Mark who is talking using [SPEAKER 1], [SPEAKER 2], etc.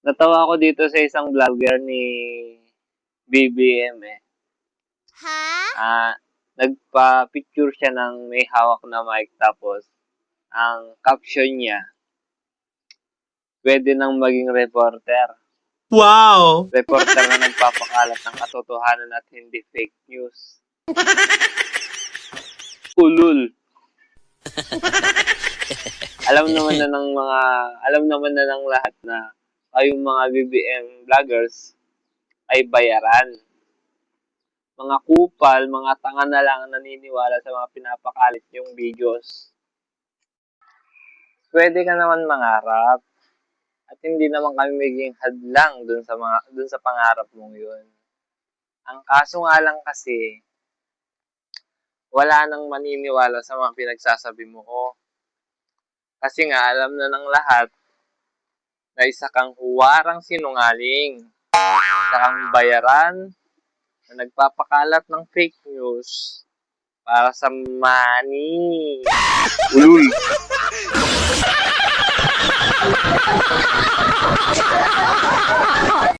[SPEAKER 1] Natawa ako dito sa isang vlogger ni BBM eh.
[SPEAKER 2] Ha?
[SPEAKER 1] Nagpa-picture siya ng may hawak na mic tapos ang caption niya, pwede nang maging reporter.
[SPEAKER 3] Wow!
[SPEAKER 1] Reporter na nagpapakalat ng katotohanan at hindi fake news. Ulul. alam naman na ng lahat na kayong mga BBM vloggers ay bayaran. Mga kupal, mga tanga na lang ang naniniwala sa mga pinapakalit yung videos. Pwede ka naman mangarap at hindi naman kami maging hadlang dun sa pangarap mong yun. Ang kaso nga lang kasi, wala nang maniniwala sa mga pinagsasabi mo. Kasi nga, alam na ng lahat na isa kang huwarang sinungaling. Isa kang bayaran na nagpapakalat ng fake news para sa money. Ulul!